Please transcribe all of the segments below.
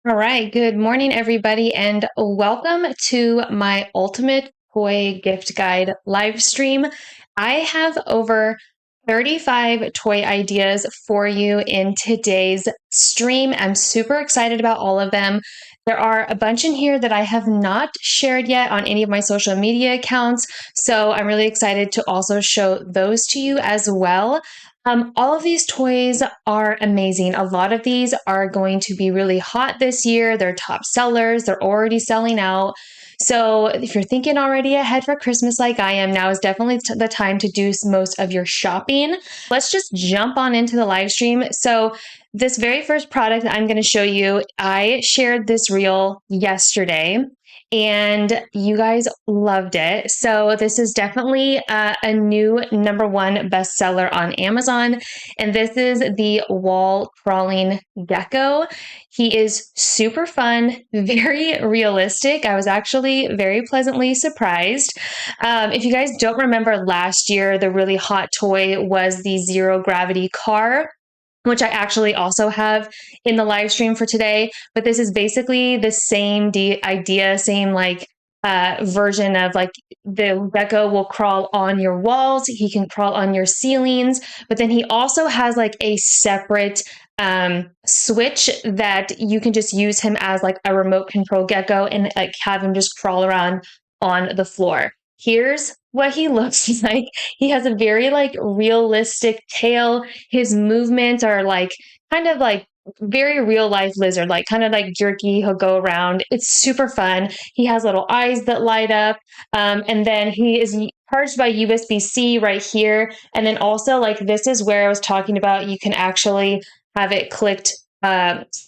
All right, good morning, everybody, and welcome to my Ultimate Toy Gift Guide live stream. I have over 35 toy ideas for you in today's stream. I'm super excited about all of them. There are a bunch in here that I have not shared yet on any of my social media accounts, so I'm really excited to also show those to you as well. All of these toys are amazing. A lot of these are going to be really hot this year. They're top sellers. They're already selling out. So if you're thinking already ahead for Christmas like I am, now is definitely the time to do most of your shopping. Let's just jump on into the live stream. So this very first product that I'm going to show you, I shared this reel yesterday and you guys loved it. So this is definitely a new number one bestseller on Amazon, and this is the wall crawling gecko. He is super fun, very realistic. I was actually very pleasantly surprised. If you guys don't remember last year, the really hot toy was the zero gravity car, which I actually also have in the live stream for today. But this is basically the same idea, same version of like the gecko will crawl on your walls, he can crawl on your ceilings, but then he also has like a separate switch that you can just use him as like a remote control gecko and like have him just crawl around on the floor. Here's what he looks like. He has a very like realistic tail. His movements are like kind of like very real life lizard, like kind of like jerky. He'll go around. It's super fun. He has little eyes that light up. And then he is charged by USB-C right here. And then also like this is where I was talking about, you can actually have it clicked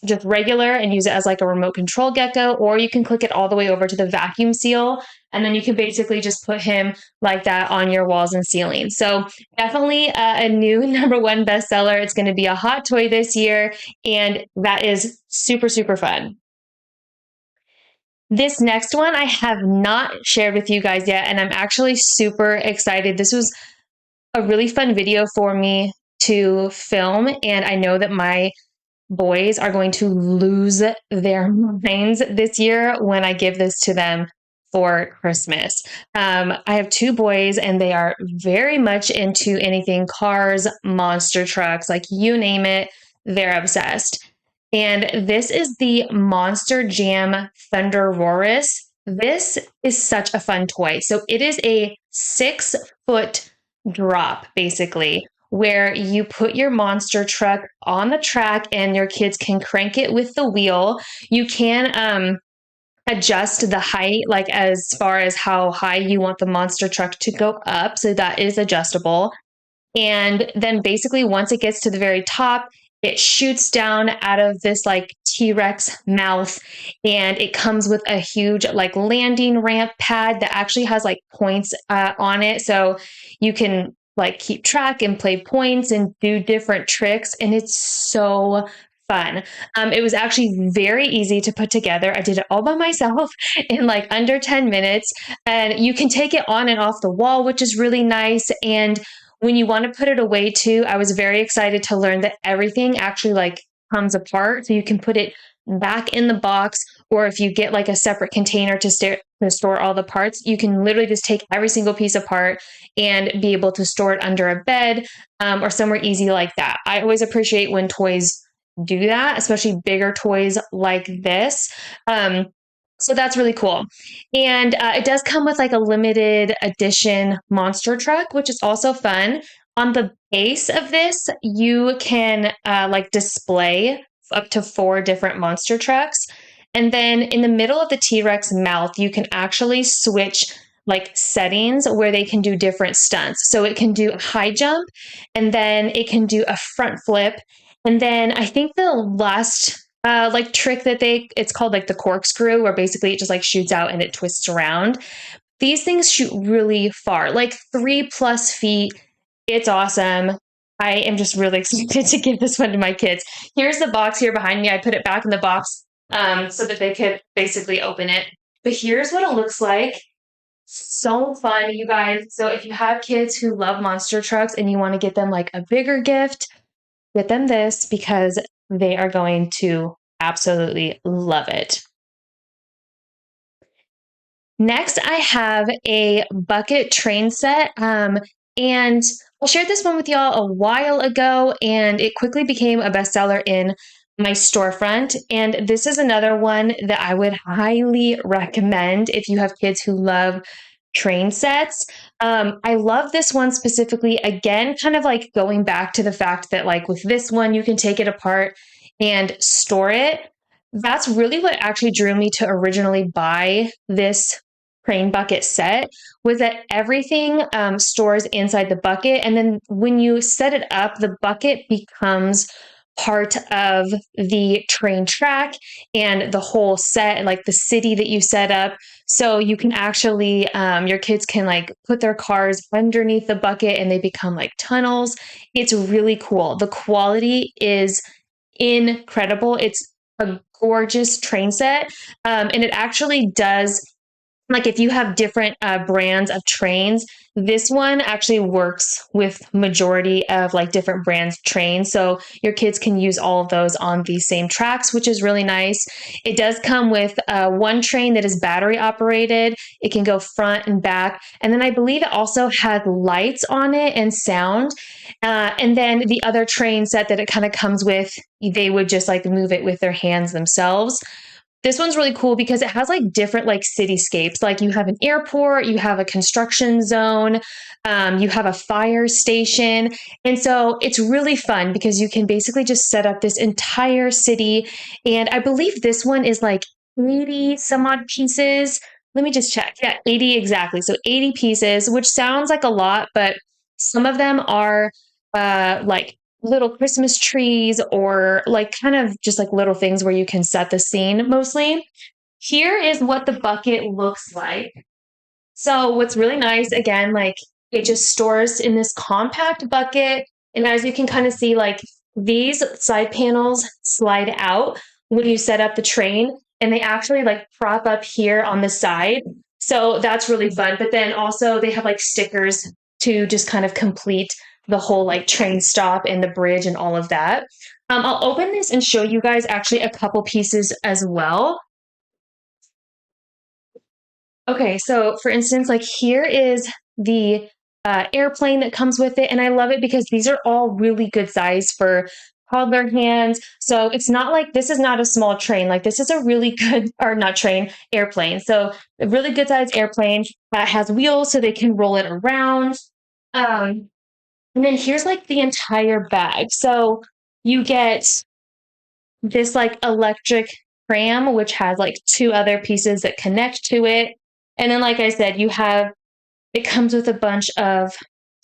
just regular and use it as like a remote control gecko, or you can click it all the way over to the vacuum seal. And then you can basically just put him like that on your walls and ceilings. So definitely a new number one bestseller. It's going to be a hot toy this year, and that is super, super fun. This next one I have not shared with you guys yet, and I'm actually super excited. This was a really fun video for me to film, and I know that my boys are going to lose their minds this year when I give this to them for Christmas. I have two boys and they are very much into anything cars, monster trucks, like you name it, they're obsessed. And this is the Monster Jam Thunder Roarus. This is such a fun toy. So it is a 6 foot drop, basically, where you put your monster truck on the track and your kids can crank it with the wheel. You can adjust the height, like as far as how high you want the monster truck to go up. So that is adjustable. And then basically, once it gets to the very top, it shoots down out of this like T-Rex mouth, and it comes with a huge like landing ramp pad that actually has like points on it. So you can like keep track and play points and do different tricks. And it's so fun. It was actually very easy to put together. I did it all by myself in like under 10 minutes. And you can take it on and off the wall, which is really nice. And when you want to put it away too, I was very excited to learn that everything actually like comes apart. So you can put it back in the box, or if you get like a separate container to store all the parts, you can literally just take every single piece apart and be able to store it under a bed or somewhere easy like that. I always appreciate when toys do that, especially bigger toys like this. So that's really cool. And it does come with like a limited edition monster truck, which is also fun. On the base of this, you can like display up to 4 different monster trucks. And then in the middle of the T-Rex mouth, you can actually switch like settings where they can do different stunts. So it can do a high jump, and then it can do a front flip. And then I think the last like trick that it's called like the corkscrew, where basically it just like shoots out and it twists around. These things shoot really far, like 3+ feet. It's awesome. I am just really excited to give this one to my kids. Here's the box here behind me. I put it back in the box so that they could basically open it. But here's what it looks like. So fun, you guys. So if you have kids who love monster trucks and you want to get them like a bigger gift, get them this because they are going to absolutely love it. Next, I have a bucket train set. And I shared this one with y'all a while ago, and it quickly became a bestseller in my storefront. And this is another one that I would highly recommend if you have kids who love train sets. I love this one specifically. Again, kind of like going back to the fact that, like, with this one, you can take it apart and store it. That's really what actually drew me to originally buy this crane bucket set, was that everything stores inside the bucket. And then when you set it up, the bucket becomes part of the train track and the whole set, like the city that you set up. So you can actually, your kids can like put their cars underneath the bucket and they become like tunnels. It's really cool. The quality is incredible. It's a gorgeous train set. And it actually does, like, if you have different brands of trains, this one actually works with majority of like different brands of trains, so your kids can use all of those on the same tracks, which is really nice. It does come with one train that is battery operated. It can go front and back, and then I believe it also has lights on it and sound. And then the other train set that it kind of comes with, they would just like move it with their hands themselves. This one's really cool because it has like different like cityscapes. Like you have an airport, you have a construction zone, you have a fire station. And so it's really fun because you can basically just set up this entire city. And I believe this one is like 80 some odd pieces. Let me just check. Yeah, 80 exactly. So 80 pieces, which sounds like a lot, but some of them are like little Christmas trees or like kind of just like little things where you can set the scene mostly. Here is what the bucket looks like. So what's really nice, again, like it just stores in this compact bucket. And as you can kind of see, like these side panels slide out when you set up the train and they actually like prop up here on the side. So that's really fun. But then also they have like stickers to just kind of complete the whole like train stop and the bridge and all of that. I'll open this and show you guys actually a couple pieces as well. Okay, so for instance, like here is the airplane that comes with it, and I love it because these are all really good size for toddler hands. So it's not like this is not a small train, like this is a really good, or not train, airplane. So a really good size airplane that has wheels so they can roll it around. Um, and then here's like the entire bag. So you get this like electric pram, which has like two other pieces that connect to it. And then, like I said, it comes with a bunch of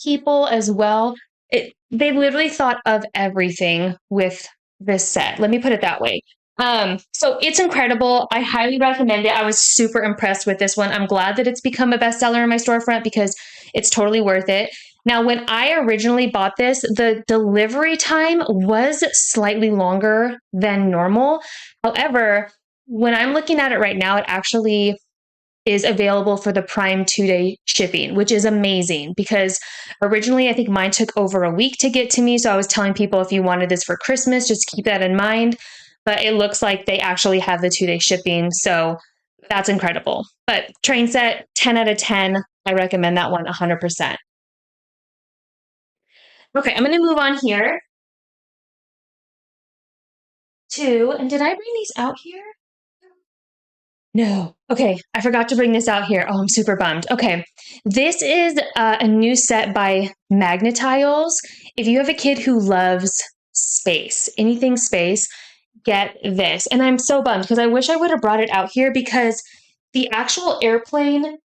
people as well. They literally thought of everything with this set. Let me put it that way. So it's incredible. I highly recommend it. I was super impressed with this one. I'm glad that it's become a bestseller in my storefront because it's totally worth it. Now, when I originally bought this, the delivery time was slightly longer than normal. However, when I'm looking at it right now, it actually is available for the Prime 2-day shipping, which is amazing because originally I think mine took over a week to get to me. So I was telling people if you wanted this for Christmas, just keep that in mind. But it looks like they actually have the 2-day shipping. So that's incredible. But train set, 10 out of 10. I recommend that one 100%. Okay, I'm going to move on here to, and did I bring these out here? No. Okay, I forgot to bring this out here. Oh, I'm super bummed. Okay, this is a new set by Magnetiles. If you have a kid who loves space, anything space, get this. And I'm so bummed because I wish I would have brought it out here because the actual airplane,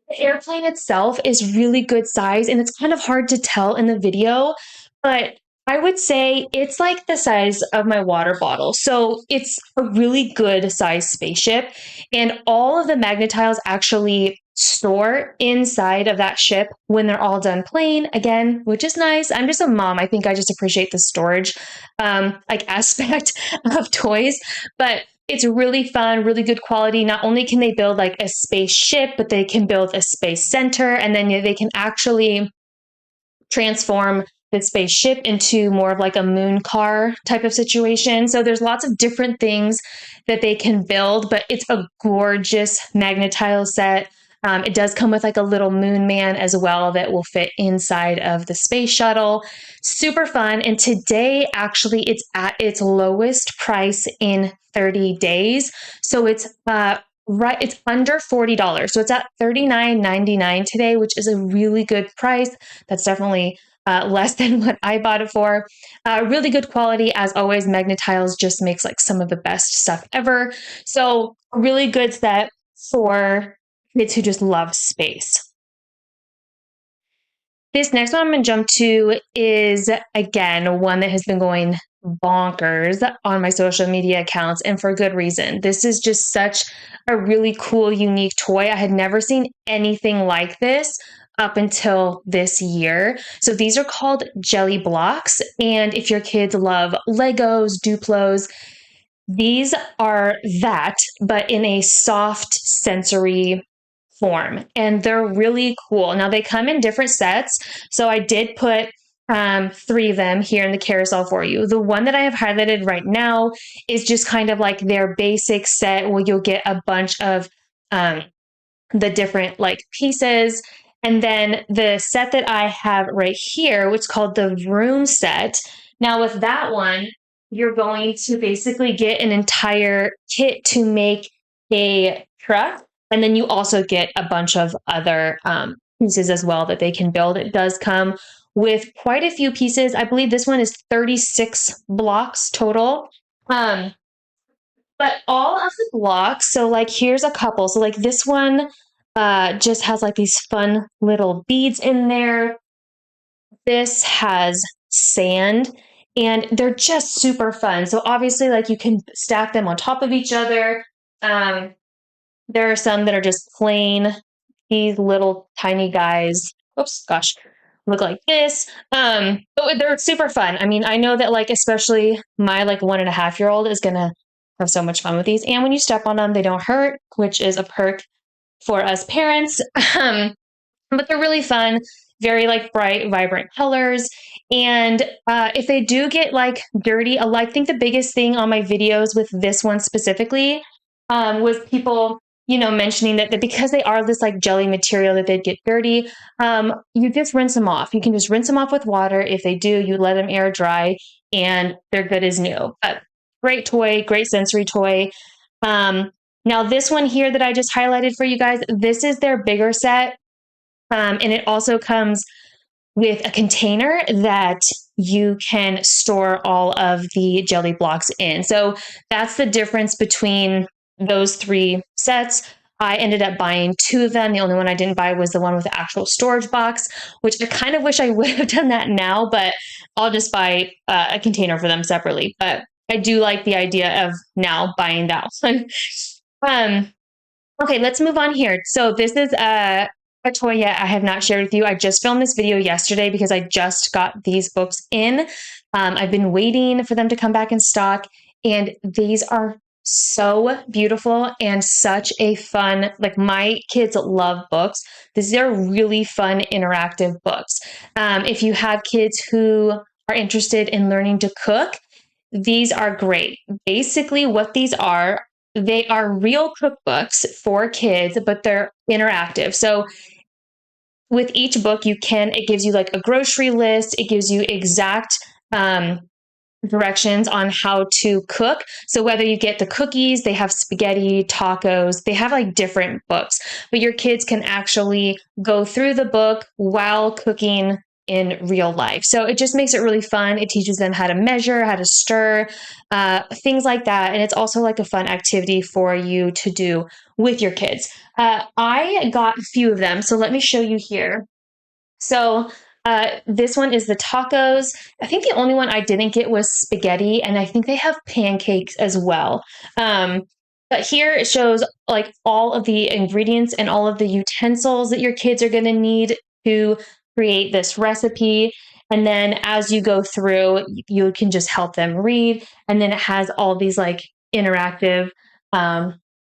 the airplane itself is really good size and it's kind of hard to tell in the video, but I would say it's like the size of my water bottle. So it's a really good size spaceship. And all of the magnetiles actually store inside of that ship when they're all done playing again, which is nice. I'm just a mom. I think I just appreciate the storage like aspect of toys. But it's really fun, really good quality. Not only can they build like a spaceship, but they can build a space center, and then they can actually transform the spaceship into more of like a moon car type of situation. So there's lots of different things that they can build, but it's a gorgeous Magna-Tile set. It does come with like a little moon man as well that will fit inside of the space shuttle. Super fun. And today, actually, it's at its lowest price in 30 days. So it's right, it's under $40. So it's at $39.99 today, which is a really good price. That's definitely less than what I bought it for. Really good quality. As always, Magna-Tiles just makes like some of the best stuff ever. So a really good set for kids who just love space. This next one I'm going to jump to is, again, one that has been going bonkers on my social media accounts, and for good reason. This is just such a really cool, unique toy. I had never seen anything like this up until this year. So these are called jelly blocks. And if your kids love Legos, Duplos, these are that, but in a soft, sensory form. And they're really cool. Now, they come in different sets. So I did put three of them here in the carousel for you. The one that I have highlighted right now is just kind of like their basic set where you'll get a bunch of the different like pieces. And then the set that I have right here, which is called the room set. Now with that one, you're going to basically get an entire kit to make a truck. And then you also get a bunch of other pieces as well that they can build. It does come with quite a few pieces. I believe this one is 36 blocks total. But all of the blocks, so like here's a couple. So like this one just has like these fun little beads in there. This has sand and they're just super fun. So obviously like you can stack them on top of each other. There are some that are just plain, these little tiny guys. Oops, gosh, look like this. But they're super fun. I mean, I know that like especially my like 1.5-year-old is gonna have so much fun with these. And when you step on them, they don't hurt, which is a perk for us parents. But they're really fun, very like bright, vibrant colors. And if they do get like dirty, I think the biggest thing on my videos with this one specifically was people, mentioning that because they are this like jelly material that they'd get dirty, you just rinse them off. You can just rinse them off with water. If they do, you let them air dry and they're good as new. But great toy, great sensory toy. Now this one here that I just highlighted for you guys, this is their bigger set. And it also comes with a container that you can store all of the jelly blocks in. So that's the difference between those three sets. I ended up buying two of them. The only one I didn't buy was the one with the actual storage box, which I kind of wish I would have done that now, but I'll just buy a container for them separately. But I do like the idea of now buying that one. Okay, let's move on here. So this is a toy yet I have not shared with you. I just filmed this video yesterday because I just got these books in. I've been waiting for them to come back in stock, and these are so beautiful and such a fun, like my kids love books. These are really fun interactive books. If you have kids who are interested in learning to cook, these are great. Basically what these are, they are real cookbooks for kids, but they're interactive. So with each book, it gives you like a grocery list. It gives you exact directions on how to cook. So whether you get the cookies, they have spaghetti, tacos, they have like different books, but your kids can actually go through the book while cooking in real life. So it just makes it really fun. It teaches them how to measure, how to stir, things like that. And it's also like a fun activity for you to do with your kids. I got a few of them. So let me show you here. So this one is the tacos. I think the only one I didn't get was spaghetti, and I think they have pancakes as well. But here it shows like all of the ingredients and all of the utensils that your kids are going to need to create this recipe. And then as you go through, you can just help them read. And then it has all these like interactive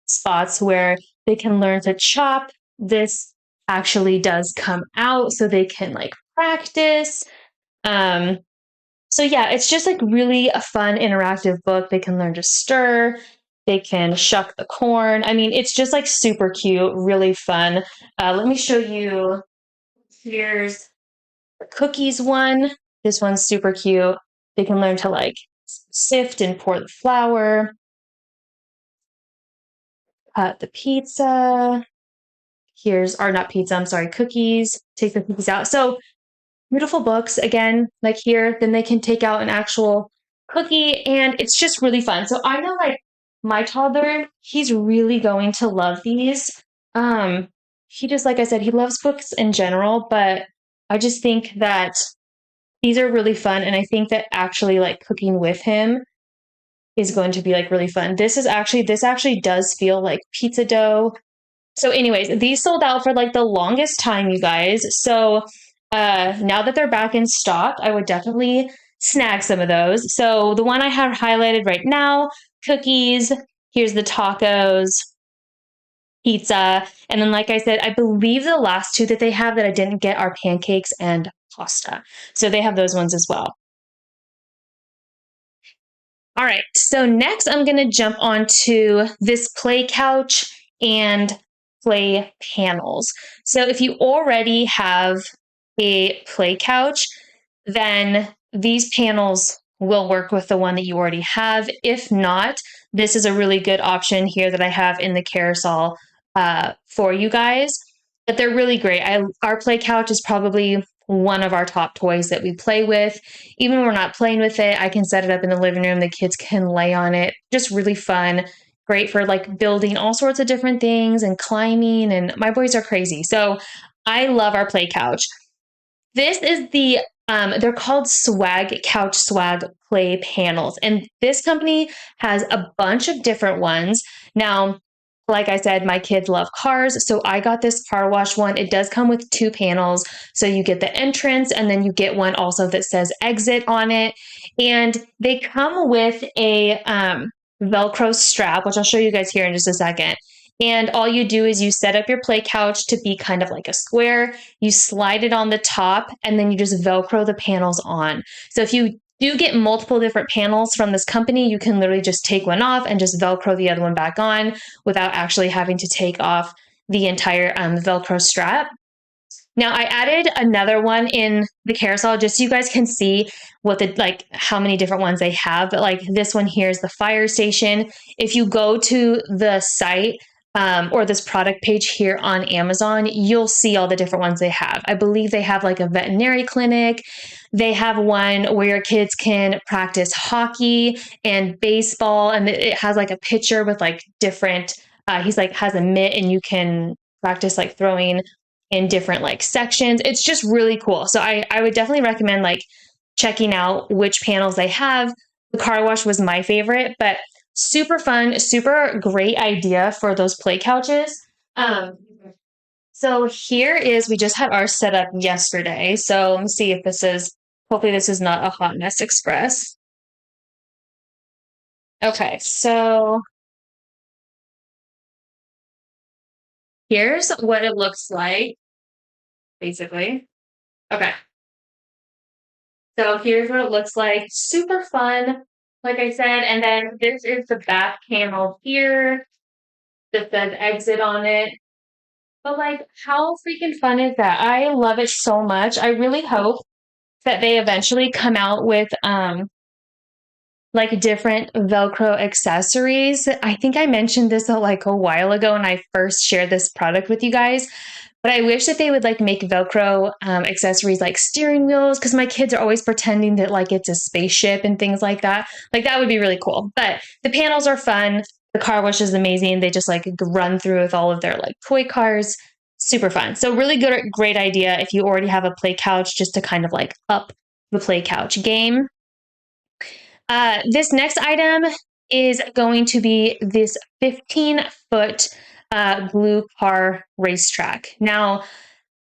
spots where they can learn to chop. This actually does come out so they can like practice. Um, so yeah, it's just like really a fun interactive book. They can learn to stir, they can shuck the corn. I mean, it's just like super cute, really fun. Let me show you. Here's the cookies one. This one's super cute. They can learn to like sift and pour the flour, cut the pizza. Here's, or not pizza, I'm sorry, cookies. Take the cookies out. So beautiful books again, like here, then they can take out an actual cookie and it's just really fun. So I know like my toddler, he's really going to love these. Um, he just, like I said, he loves books in general, but I just think that these are really fun. And I think that actually like cooking with him is going to be like really fun. This actually does feel like pizza dough. So, anyways, these sold out for like the longest time, you guys. So, now that they're back in stock, I would definitely snag some of those. So, the one I have highlighted right now, cookies, here's the tacos, pizza, and then, like I said, I believe the last two that they have that I didn't get are pancakes and pasta. So, they have those ones as well. All right, so next I'm going to jump onto this play couch and play panels. So if you already have a play couch, then these panels will work with the one that you already have. If not, this is a really good option here that I have in the carousel for you guys. But they're really great. Our play couch is probably one of our top toys that we play with. Even when we're not playing with it, I can set it up in the living room. The kids can lay on it. Just really fun. Great for like building all sorts of different things and climbing. And my boys are crazy. So I love our play couch. This is they're called Swag Couch Swag Play Panels. And this company has a bunch of different ones. Now, like I said, my kids love cars. So I got this car wash one. It does come with two panels. So you get the entrance and then you get one also that says exit on it. And they come with a Velcro strap, which I'll show you guys here in just a second. And all you do is you set up your play couch to be kind of like a square. You slide it on the top and then you just Velcro the panels on. So if you do get multiple different panels from this company, you can literally just take one off and just Velcro the other one back on without actually having to take off the entire Velcro strap. Now I added another one in the carousel just so you guys can see what the like how many different ones they have. But like this one here is the fire station. If you go to the site or this product page here on Amazon, you'll see all the different ones they have. I believe they have like a veterinary clinic. They have one where your kids can practice hockey and baseball, and it has like a picture with like different. He's like has a mitt, and you can practice like throwing in different like sections. It's just really cool. So I would definitely recommend like checking out which panels they have. The car wash was my favorite, but super fun, super great idea for those play couches. Um, so here is, we just had ours set up yesterday. So let me see if hopefully this is not a hot mess express. Okay, so here's what it looks like, basically. Okay, so here's what it looks like. Super fun, like I said. And then this is the back panel here that says exit on it. But like, how freaking fun is that? I love it so much. I really hope that they eventually come out with like different Velcro accessories. I think I mentioned this like a while ago when I first shared this product with you guys. But I wish that they would like make Velcro accessories like steering wheels, because my kids are always pretending that like it's a spaceship and things like that. Like that would be really cool. But the panels are fun. The car wash is amazing. They just like run through with all of their like toy cars. Super fun. So really good, great idea if you already have a play couch, just to kind of like up the play couch game. This next item is going to be this 15-foot blue car racetrack. Now,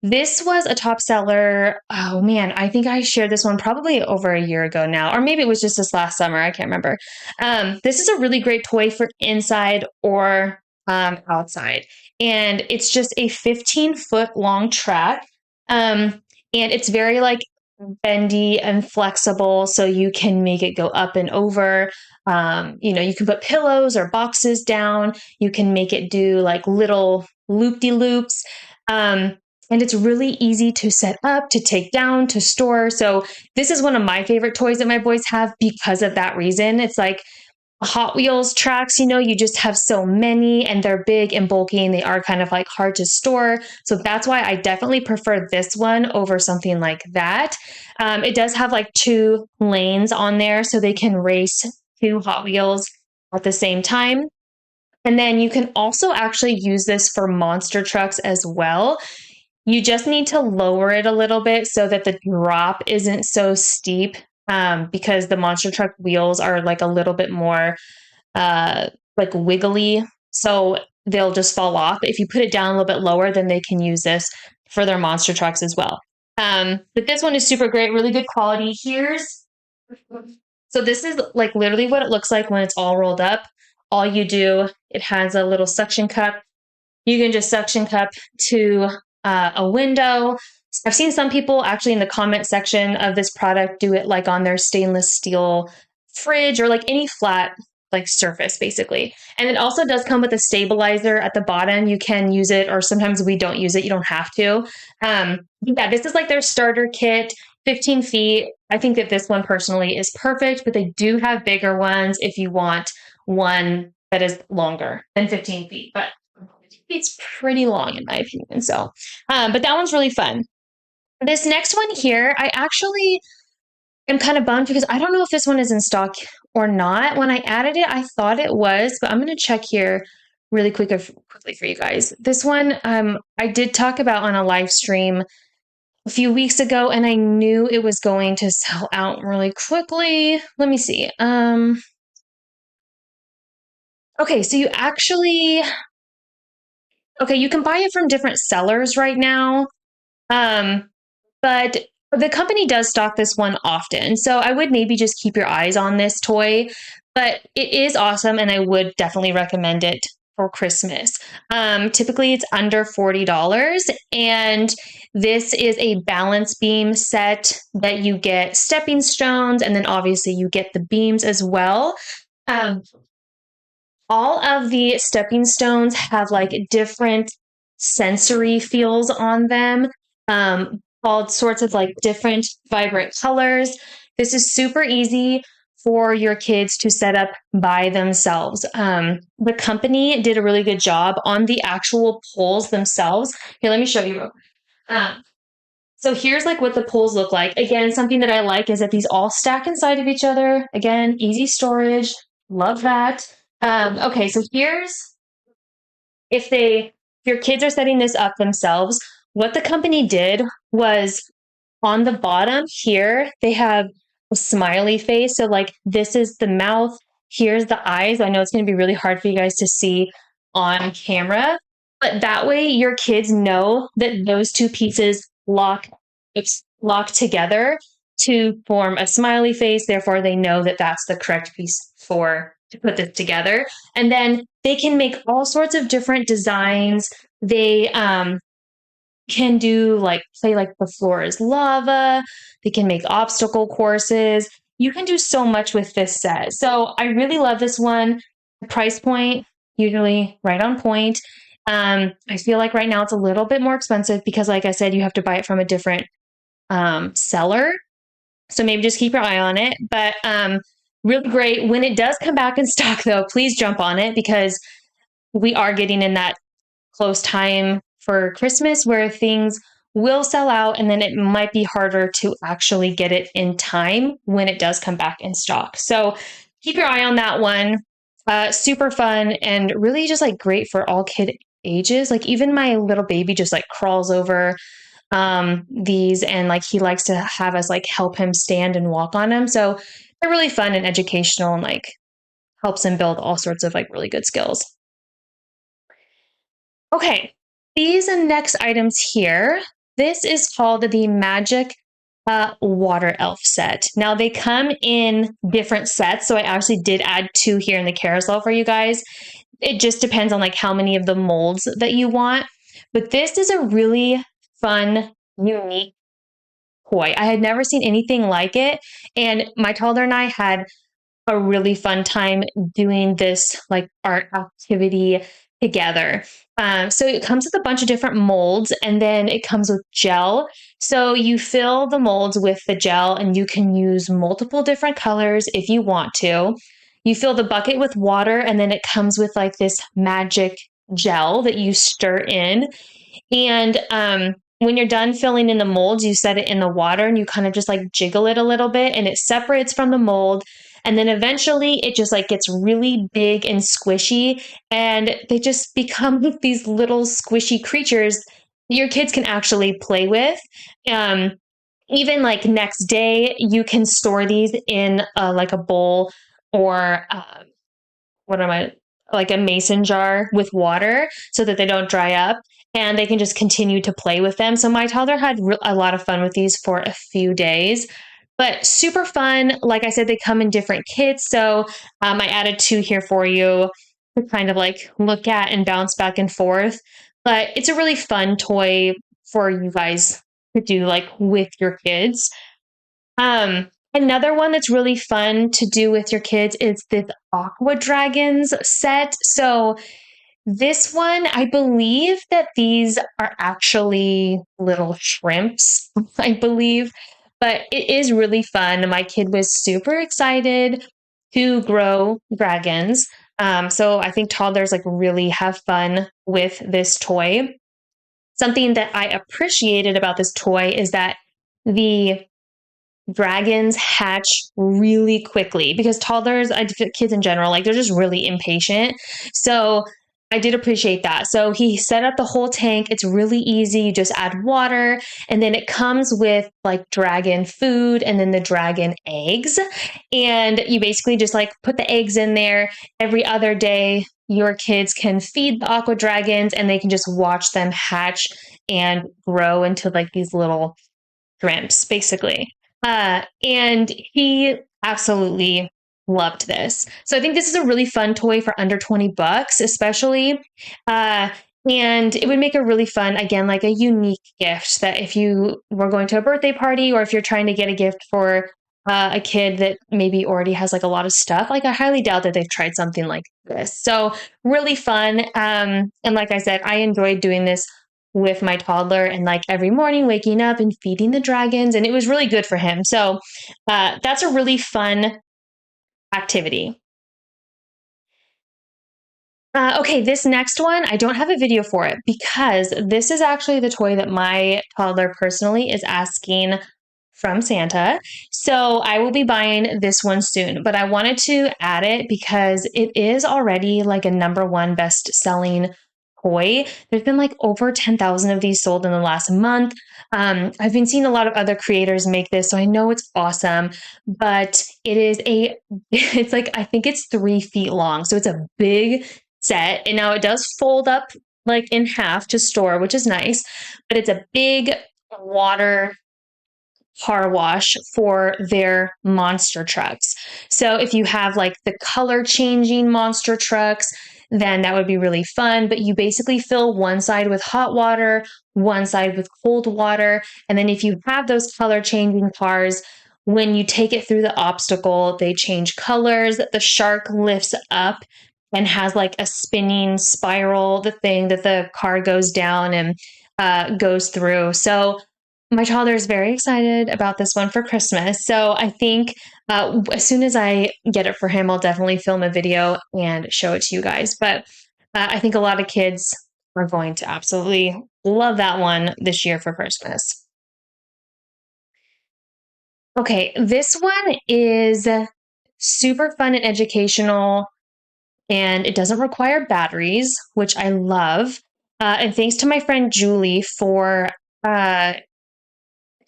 this was a top seller. Oh man, I think I shared this one probably over a year ago now, or maybe it was just this last summer. I can't remember. This is a really great toy for inside or outside. And it's just a 15-foot long track. And it's very like bendy and flexible, so you can make it go up and over. You can put pillows or boxes down. You can make it do like little loop-de-loops. And it's really easy to set up, to take down, to store. So this is one of my favorite toys that my boys have because of that reason. It's like Hot Wheels tracks, you just have so many and they're big and bulky and they are kind of like hard to store. So that's why I definitely prefer this one over something like that. It does have like 2 lanes on there so they can race 2 Hot Wheels at the same time. And then you can also actually use this for monster trucks as well. You just need to lower it a little bit so that the drop isn't so steep, because the monster truck wheels are like a little bit more like wiggly. So they'll just fall off. If you put it down a little bit lower, then they can use this for their monster trucks as well. But this one is super great, really good quality. So this is like literally what it looks like when it's all rolled up. All you do, it has a little suction cup. You can just suction cup to a window. I've seen some people actually in the comment section of this product do it like on their stainless steel fridge or like any flat like surface basically. And it also does come with a stabilizer at the bottom. You can use it, or sometimes we don't use it. You don't have to. Yeah, this is like their starter kit, 15 feet. I think that this one personally is perfect, but they do have bigger ones if you want one that is longer than 15 feet. But it's pretty long in my opinion. So, but that one's really fun. This next one here, I actually am kind of bummed because I don't know if this one is in stock or not. When I added it, I thought it was, but I'm going to check here really quickly for you guys. This one, I did talk about on a live stream a few weeks ago, and I knew it was going to sell out really quickly. Let me see. Okay, so you can buy it from different sellers right now. But the company does stock this one often. So I would maybe just keep your eyes on this toy. But it is awesome, and I would definitely recommend it for Christmas. Typically, it's under $40. And this is a balance beam set that you get stepping stones, and then obviously you get the beams as well. Um, all of the stepping stones have like different sensory feels on them, all sorts of like different vibrant colors. This is super easy for your kids to set up by themselves. The company did a really good job on the actual poles themselves. Here, let me show you real quick. So here's like what the poles look like. Again, something that I like is that these all stack inside of each other. Again, easy storage. Love that. Okay, so here's if your kids are setting this up themselves, what the company did was on the bottom here, they have a smiley face. So like this is the mouth, here's the eyes. I know it's going to be really hard for you guys to see on camera, but that way your kids know that those two pieces lock together to form a smiley face. Therefore, they know that that's the correct piece to put this together. And then they can make all sorts of different designs. They can do like say like the floor is lava. They can make obstacle courses. You can do so much with this set. So I really love this one. The price point usually right on point. I feel like right now it's a little bit more expensive because, like I said, you have to buy it from a different seller. So maybe just keep your eye on it. But really great. When it does come back in stock, though, please jump on it because we are getting in that close time for Christmas where things will sell out, and then it might be harder to actually get it in time when it does come back in stock. So keep your eye on that one. Super fun and really just like great for all kid ages. Like even my little baby just like crawls over these, and like he likes to have us like help him stand and walk on them. So they're really fun and educational and like helps him build all sorts of like really good skills. Okay, these next items here. This is called the Magic Water Elf set. Now they come in different sets, so I actually did add 2 here in the carousel for you guys. It just depends on like how many of the molds that you want. But this is a really fun, unique toy. I had never seen anything like it. And my toddler and I had a really fun time doing this like art activity together. So it comes with a bunch of different molds and then it comes with gel. So you fill the molds with the gel and you can use multiple different colors if you want to. You fill the bucket with water and then it comes with like this magic gel that you stir in. And when you're done filling in the molds, you set it in the water and you kind of just like jiggle it a little bit and it separates from the mold. And then eventually it just like gets really big and squishy and they just become these little squishy creatures that your kids can actually play with. Um, Even like next day, you can store these in like a bowl or what am I like a mason jar with water so that they don't dry up and they can just continue to play with them. So my toddler had a lot of fun with these for a few days, but super fun. Like I said, they come in different kits. So I added two here for you to kind of like look at and bounce back and forth. But it's a really fun toy for you guys to do like with your kids. Another one that's really fun to do with your kids is this Aqua Dragons set. So this one, I believe that these are actually little shrimps, I believe, but it is really fun. My kid was super excited to grow dragons. So I think toddlers like really have fun with this toy. Something that I appreciated about this toy is that the dragons hatch really quickly because toddlers, kids in general, like they're just really impatient. So I did appreciate that. So he set up the whole tank. It's really easy. You just add water and then it comes with like dragon food and then the dragon eggs. And you basically just like put the eggs in there every other day. Your kids can feed the aqua dragons and they can just watch them hatch and grow into like these little shrimps, basically. And he absolutely loved this. So I think this is a really fun toy for under 20 bucks, especially. Uh, and it would make a really fun, again, like a unique gift that if you were going to a birthday party or if you're trying to get a gift for a kid that maybe already has like a lot of stuff, like I highly doubt that they've tried something like this. So really fun. And like I said, I enjoyed doing this with my toddler and like every morning waking up and feeding the dragons and it was really good for him. So that's a really fun activity. Okay, this next one, I don't have a video for it because this is actually the toy that my toddler personally is asking from Santa. So I will be buying this one soon, but I wanted to add it because it is already like a number one best selling toy. There's been like over 10,000 of these sold in the last month. I've been seeing a lot of other creators make this, so I know it's awesome, but it's like, I think it's 3 feet long. So it's a big set. And now it does fold up like in half to store, which is nice, but it's a big water car wash for their monster trucks. So if you have like the color changing monster trucks, then that would be really fun. But you basically fill one side with hot water, one side with cold water. And then if you have those color changing cars, when you take it through the obstacle, they change colors. The shark lifts up and has like a spinning spiral, the thing that the car goes down and goes through. So my toddler is very excited about this one for Christmas. So I think as soon as I get it for him, I'll definitely film a video and show it to you guys. But I think a lot of kids are going to absolutely love that one this year for Christmas. Okay, this one is super fun and educational, and it doesn't require batteries, which I love. And thanks to my friend Julie for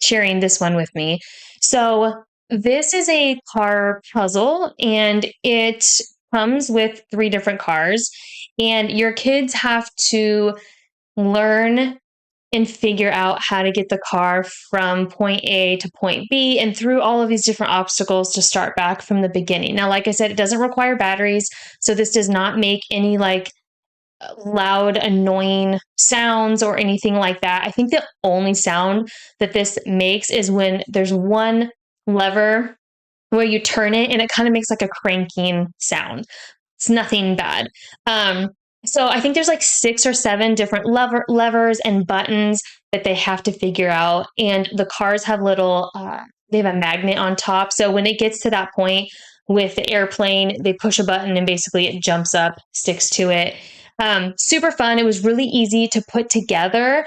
sharing this one with me. So, this is a car puzzle and it comes with three different cars, and your kids have to learn and figure out how to get the car from point A to point B and through all of these different obstacles to start back from the beginning. Now, like I said, it doesn't require batteries, so this does not make any like loud, annoying sounds or anything like that. I think the only sound that this makes is when there's one lever where you turn it and it kind of makes like a cranking sound. It's nothing bad. Um, so I think there's like 6 or 7 different levers and buttons that they have to figure out. And the cars have they have a magnet on top. So when it gets to that point with the airplane, they push a button and basically it jumps up, sticks to it. Super fun. It was really easy to put together.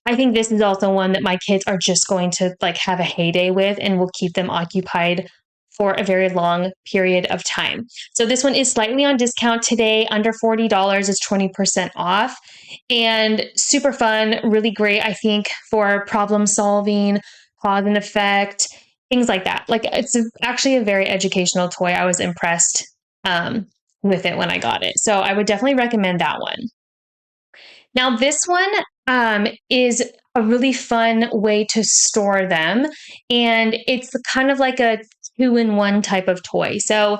I think this is also one that my kids are just going to like have a heyday with and will keep them occupied for a very long period of time. So this one is slightly on discount today, under $40 is 20% off, and super fun, really great, I think, for problem solving, cause and effect, things like that. Like actually a very educational toy. I was impressed um, with it when I got it. So I would definitely recommend that one. Now, this one is a really fun way to store them, and it's kind of like a two-in-one type of toy. So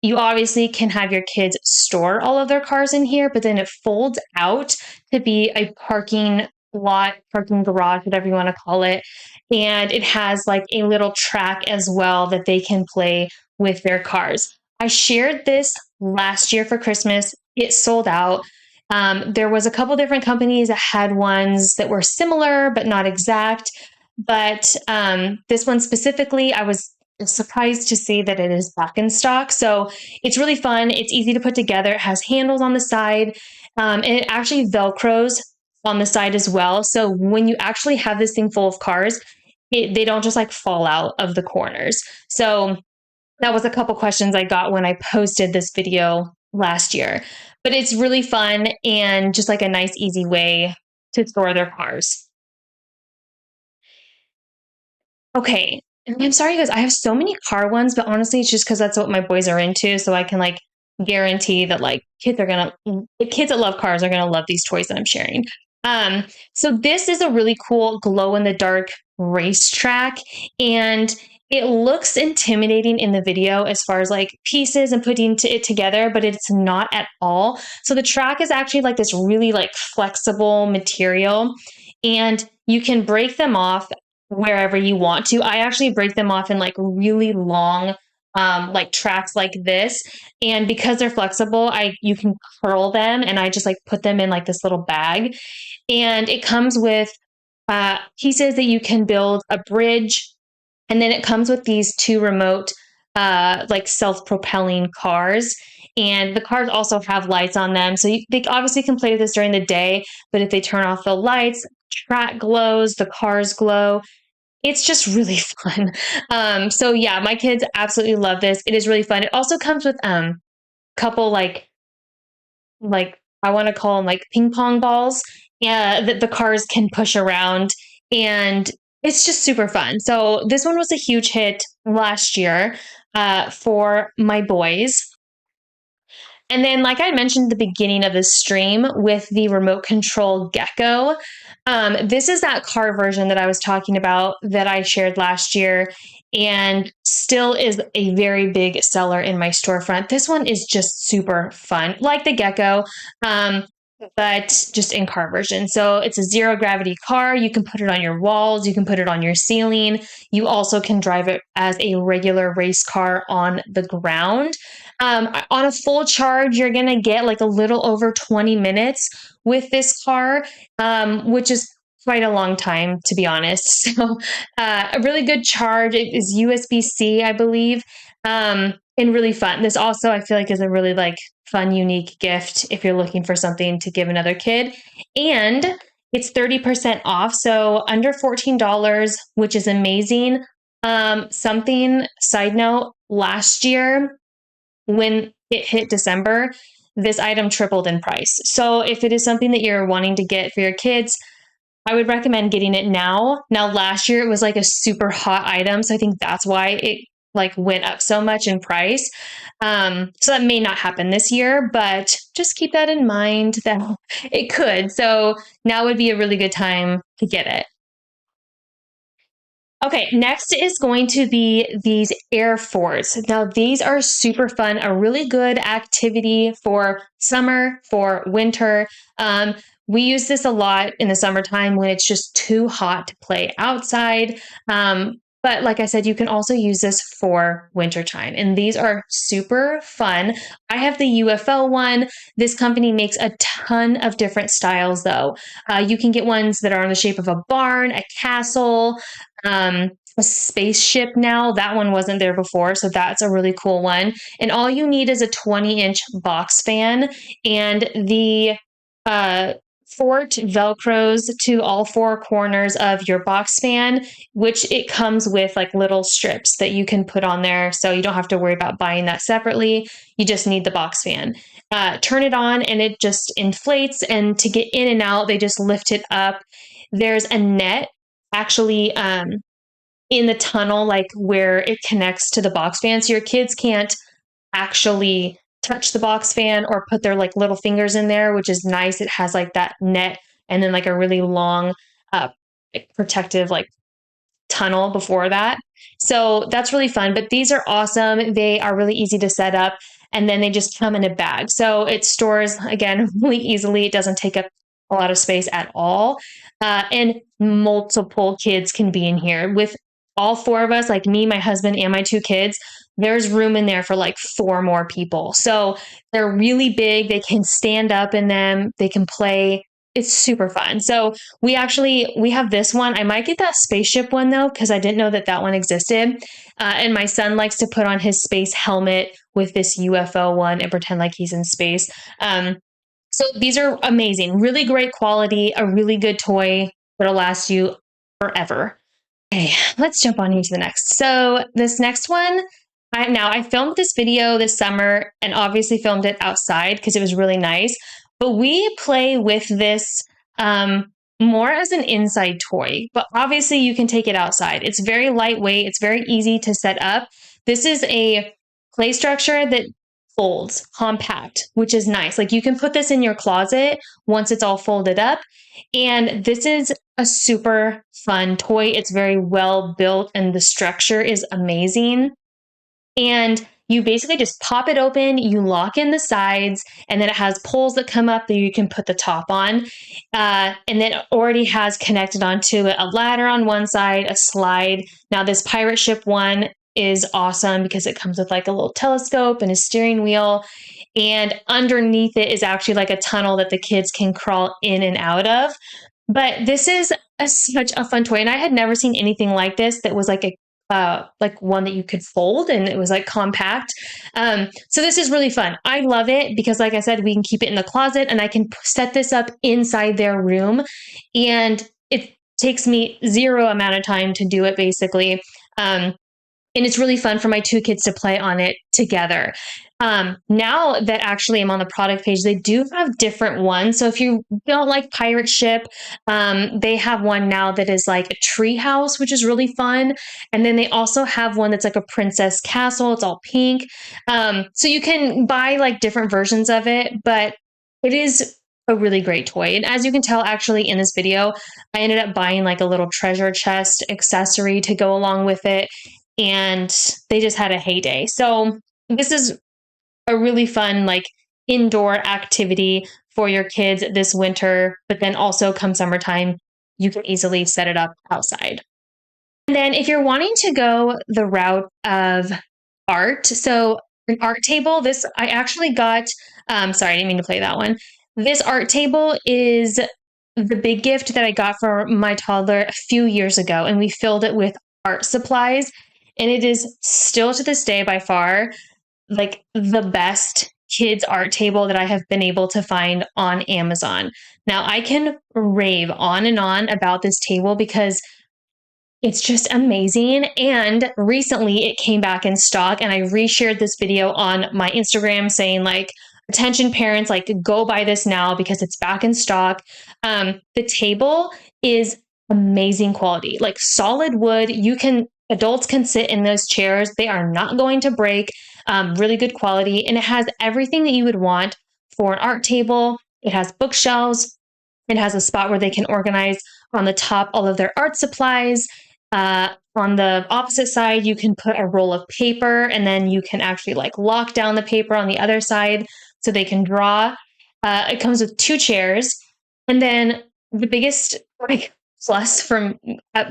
you obviously can have your kids store all of their cars in here, but then it folds out to be a parking lot, parking garage, whatever you want to call it. And it has like a little track as well that they can play with their cars. I shared this last year for Christmas. It sold out. There was a couple different companies that had ones that were similar but not exact. But this one specifically, I was surprised to see that it is back in stock. So it's really fun. It's easy to put together. It has handles on the side, and it actually Velcros on the side as well. So when you actually have this thing full of cars, they don't just like fall out of the corners. So that was a couple questions I got when I posted this video last year. But it's really fun and just like a nice, easy way to store their cars. Okay. And I'm sorry, guys. I have so many car ones, but honestly, it's just because that's what my boys are into. So I can like guarantee that like the kids that love cars are gonna love these toys that I'm sharing. Um, so this is a really cool glow in the dark racetrack, and it looks intimidating in the video as far as like pieces and putting it together, but it's not at all. So the track is actually like this really like flexible material, and you can break them off wherever you want to. I actually break them off in like really long like tracks like this, and because they're flexible, I you can curl them, and I just like put them in like this little bag, and it comes with pieces that you can build a bridge, and then it comes with these 2 remote like self-propelling cars, and the cars also have lights on them, so they obviously can play with this during the day, but if they turn off the lights, track glows, the cars glow. It's just really fun. So yeah, my kids absolutely love this. It is really fun. It also comes with couple like I want to call them like ping pong balls, that the cars can push around, and it's just super fun. So this one was a huge hit last year for my boys. And then, like I mentioned at the beginning of the stream with the remote control gecko, this is that car version that I was talking about that I shared last year and still is a very big seller in my storefront. This one is just super fun, like the gecko. But just in car version. So it's a zero gravity car. You can put it on your walls, you can put it on your ceiling. You also can drive it as a regular race car on the ground. On a full charge, you're going to get like a little over 20 minutes with this car, which is quite a long time, to be honest. So, a really good charge. It is USB-C, I believe, and really fun. This also, I feel like, is a really like fun, unique gift if you're looking for something to give another kid. And it's 30% off, so under $14, which is amazing. Something side note, last year when it hit December, this item tripled in price. So if it is something that you're wanting to get for your kids, I would recommend getting it now. Now, last year it was like a super hot item, so I think that's why it like went up so much in price. So that may not happen this year, but just keep that in mind that it could. So now would be a really good time to get it. Okay, next is going to be these air forts. Now, these are super fun, a really good activity for summer, for winter. Um, we use this a lot in the summertime when it's just too hot to play outside. But like I said, you can also use this for wintertime. And these are super fun. I have the UFO one. This company makes a ton of different styles, though. You can get ones that are in the shape of a barn, a castle, a spaceship now. That one wasn't there before, so that's a really cool one. And all you need is a 20-inch box fan, and the uh, fort velcros to all four corners of your box fan, which it comes with like little strips that you can put on there, so you don't have to worry about buying that separately. You just need the box fan. Turn it on, and it just inflates. And to get in and out, they just lift it up. There's a net actually in the tunnel, like where it connects to the box fan. So your kids can't actually touch the box fan or put their like little fingers in there, which is nice. It has like that net and then like a really long uh, protective like tunnel before that. So that's really fun. But these are awesome. They are really easy to set up, and then they just come in a bag. So it stores, again, really easily. It doesn't take up a lot of space at all. And multiple kids can be in here. With all four of us, like me, my husband, and my two kids, there's room in there for like four more people. So they're really big. They can stand up in them, they can play. It's super fun. So we have this one. I might get that spaceship one though, because I didn't know that that one existed. And my son likes to put on his space helmet with this UFO one and pretend like he's in space. So these are amazing, really great quality, a really good toy that'll last you forever. Okay, let's jump on into the next. So this next one, I filmed this video this summer and obviously filmed it outside because it was really nice. But we play with this more as an inside toy. But obviously you can take it outside. It's very lightweight. It's very easy to set up. This is a play structure that folds, compact, which is nice. Like you can put this in your closet once it's all folded up. And this is a super fun toy. It's very well built and the structure is amazing. And you basically just pop it open, you lock in the sides, and then it has poles that come up that you can put the top on. And then it already has connected onto it a ladder on one side, a slide. Now, this pirate ship one is awesome because it comes with like a little telescope and a steering wheel. And underneath it is actually like a tunnel that the kids can crawl in and out of. But this is such a fun toy. And I had never seen anything like this that was like one that you could fold and it was like compact. So this is really fun. I love it because, like I said, we can keep it in the closet and I can set this up inside their room. And it takes me zero amount of time to do it, basically. And it's really fun for my two kids to play on it together. Now that actually I'm on the product page, they do have different ones. So if you don't like pirate ship, they have one now that is like a tree house, which is really fun. And then they also have one that's like a princess castle. It's all pink. So you can buy like different versions of it, but it is a really great toy. And as you can tell, actually in this video, I ended up buying like a little treasure chest accessory to go along with it. And they just had a heyday. So this is a really fun, like indoor activity for your kids this winter, but then also come summertime, you can easily set it up outside. And then if you're wanting to go the route of art, so an art table, this I actually got, sorry, I didn't mean to play that one. This art table is the big gift that I got for my toddler a few years ago, and we filled it with art supplies. And it is still to this day by far like the best kids art table that I have been able to find on Amazon. Now I can rave on and on about this table because it's just amazing. And recently it came back in stock and I reshared this video on my Instagram saying like, attention parents, like go buy this now because it's back in stock. The table is amazing quality, like solid wood. Adults can sit in those chairs. They are not going to break. Really good quality. And it has everything that you would want for an art table. It has bookshelves. It has a spot where they can organize on the top all of their art supplies. on the opposite side, you can put a roll of paper, and then you can actually like lock down the paper on the other side so they can draw. It comes with 2 chairs. And then the biggest like plus from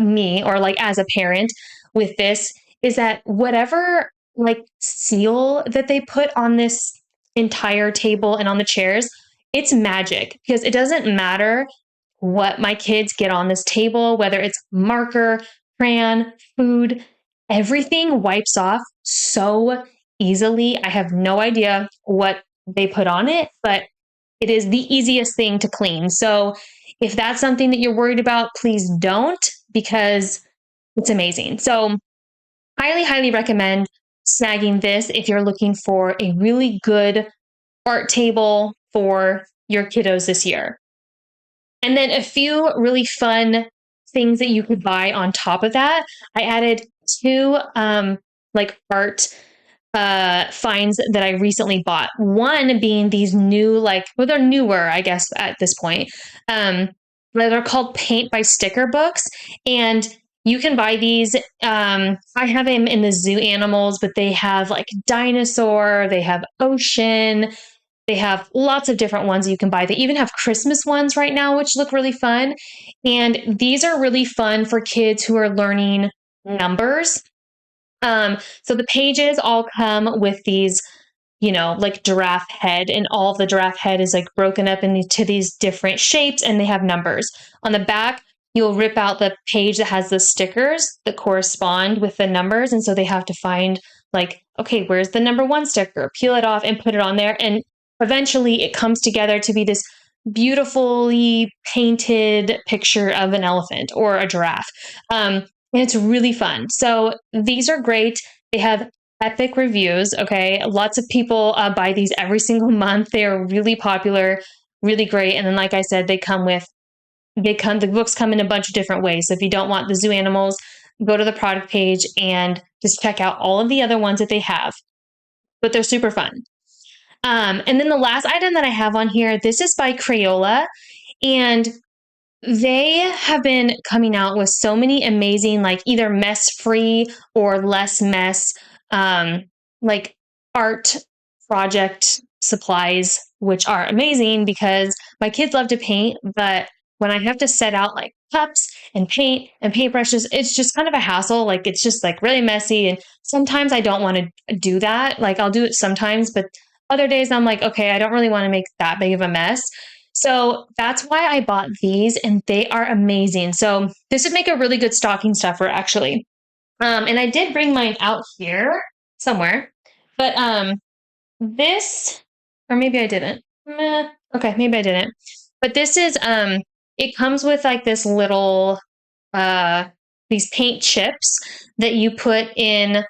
me, or like as a parent with this, is that whatever like seal that they put on this entire table and on the chairs, it's magic, because it doesn't matter what my kids get on this table, whether it's marker, crayon, food, everything wipes off so easily. I have no idea what they put on it, but it is the easiest thing to clean. So if that's something that you're worried about, please don't, because it's amazing. So highly, highly recommend snagging this if you're looking for a really good art table for your kiddos this year. And then a few really fun things that you could buy on top of that. I added 2 like art finds that I recently bought. One being these new, like, well, they're newer, I guess, at this point. They're called Paint by Sticker books. And you can buy these. I have them in the zoo animals, but they have like dinosaur, they have ocean, they have lots of different ones you can buy. They even have Christmas ones right now, which look really fun. And these are really fun for kids who are learning numbers. So the pages all come with these, like giraffe head, and all of the giraffe head is like broken up into these different shapes, and they have numbers. On the back, you'll rip out the page that has the stickers that correspond with the numbers. And so they have to find, like, okay, where's the number 1 sticker? Peel it off and put it on there. And eventually it comes together to be this beautifully painted picture of an elephant or a giraffe. And it's really fun. So these are great. They have epic reviews. Okay. Lots of people buy these every single month. They are really popular, really great. And then, like I said, the books come in a bunch of different ways. So if you don't want the zoo animals, go to the product page and just check out all of the other ones that they have. But they're super fun. And then the last item that I have on here, this is by Crayola. And they have been coming out with so many amazing, like either mess free or less mess, like art project supplies, which are amazing because my kids love to paint. But when I have to set out like cups and paintbrushes, it's just kind of a hassle. Like it's just like really messy. And sometimes I don't want to do that. Like I'll do it sometimes, but other days I'm like, okay, I don't really want to make that big of a mess. So that's why I bought these, and they are amazing. So this would make a really good stocking stuffer, actually. And I did bring mine out here somewhere, but this, or maybe I didn't. Okay, maybe I didn't. But this is it comes with like this little these paint chips that you put in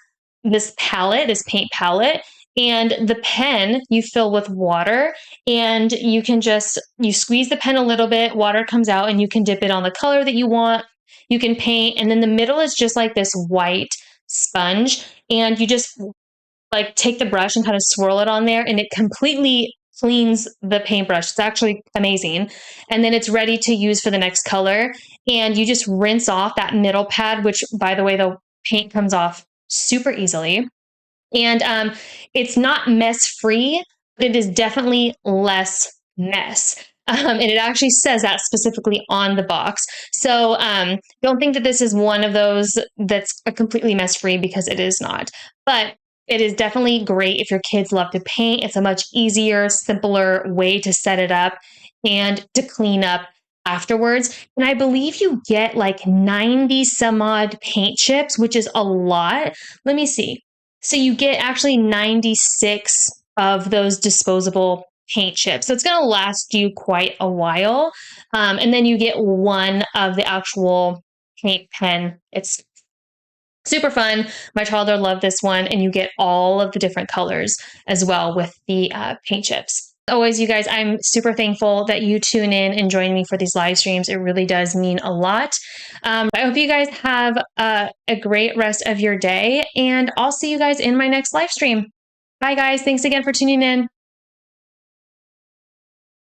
this palette, this paint palette. And the pen you fill with water, and you squeeze the pen a little bit, water comes out, and you can dip it on the color that you want. You can paint, and then the middle is just like this white sponge, and you just like take the brush and kind of swirl it on there, and it completely cleans the paintbrush. It's actually amazing. And then it's ready to use for the next color. And you just rinse off that middle pad, which, by the way, the paint comes off super easily. And it's not mess free, but it is definitely less mess. And it actually says that specifically on the box. So don't think that this is one of those that's a completely mess free, because it is not. But it is definitely great if your kids love to paint. It's a much easier, simpler way to set it up and to clean up afterwards. And I believe you get like 90 some odd paint chips, which is a lot. Let me see. So you get actually 96 of those disposable paint chips. So it's going to last you quite a while. And then you get one of the actual paint pen. It's super fun. My toddler loved this one, and you get all of the different colors as well with the paint chips. Always, you guys, I'm super thankful that you tune in and join me for these live streams. It really does mean a lot. I hope you guys have a great rest of your day, and I'll see you guys in my next live stream. Bye, guys. Thanks again for tuning in.